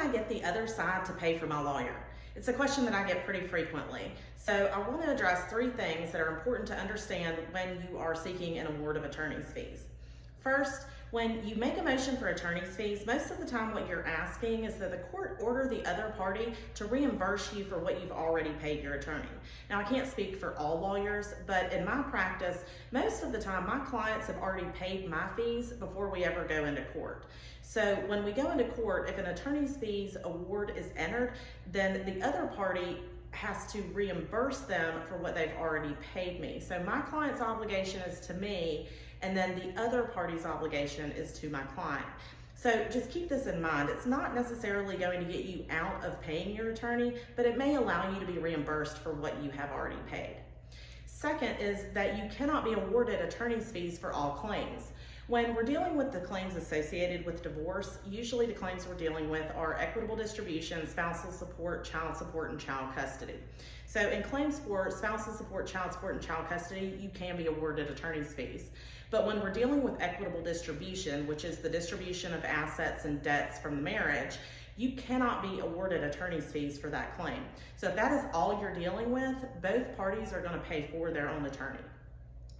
I get the other side to pay for my lawyer? It's a question that I get pretty frequently. So I want to address three things that are important to understand when you are seeking an award of attorney's fees. First, when you make a motion for attorney's fees, most of the time what you're asking is that the court order the other party to reimburse you for what you've already paid your attorney. Now, I can't speak for all lawyers, but in my practice, most of the time my clients have already paid my fees before we ever go into court. So when we go into court, if an attorney's fees award is entered, then the other party has to reimburse them for what they've already paid me. So my client's obligation is to me, and then the other party's obligation is to my client. So just keep this in mind. It's not necessarily going to get you out of paying your attorney, but it may allow you to be reimbursed for what you have already paid. Second is that you cannot be awarded attorney's fees for all claims. When we're dealing with the claims associated with divorce, usually the claims we're dealing with are equitable distribution, spousal support, and child custody. So in claims for spousal support, and child custody, you can be awarded attorney's fees. But when we're dealing with equitable distribution, which is the distribution of assets and debts from the marriage, you cannot be awarded attorney's fees for that claim. So if that is all you're dealing with, both parties are going to pay for their own attorney.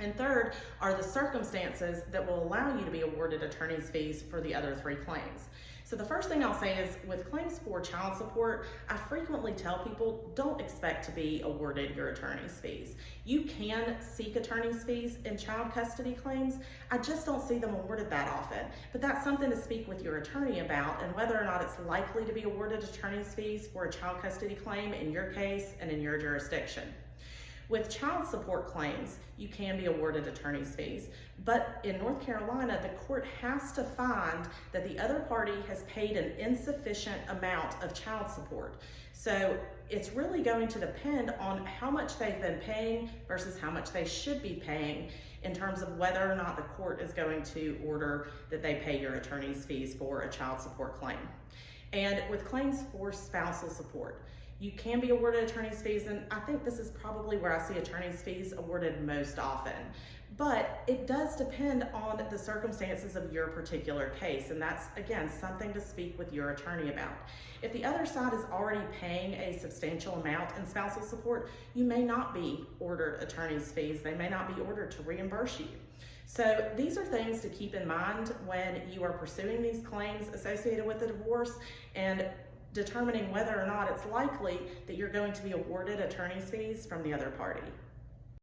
And third are the circumstances that will allow you to be awarded attorney's fees for the other three claims. So the first thing I'll say is with claims for child support, I frequently tell people don't expect to be awarded your attorney's fees. You can seek attorney's fees in child custody claims. I just don't see them awarded that often. But that's something to speak with your attorney about, and whether or not it's likely to be awarded attorney's fees for a child custody claim in your case and in your jurisdiction. With child support claims, you can be awarded attorney's fees, but in North Carolina, the court has to find that the other party has paid an insufficient amount of child support. So it's really going to depend on how much they've been paying versus how much they should be paying in terms of whether or not the court is going to order that they pay your attorney's fees for a child support claim. And with claims for spousal support, you can be awarded attorney's fees, and I think this is probably where I see attorney's fees awarded most often. But it does depend on the circumstances of your particular case, and that's, again, something to speak with your attorney about. If the other side is already paying a substantial amount in spousal support, you may not be ordered attorney's fees. They may not be ordered to reimburse you. So these are things to keep in mind when you are pursuing these claims associated with a divorce and determining whether or not it's likely that you're going to be awarded attorney's fees from the other party.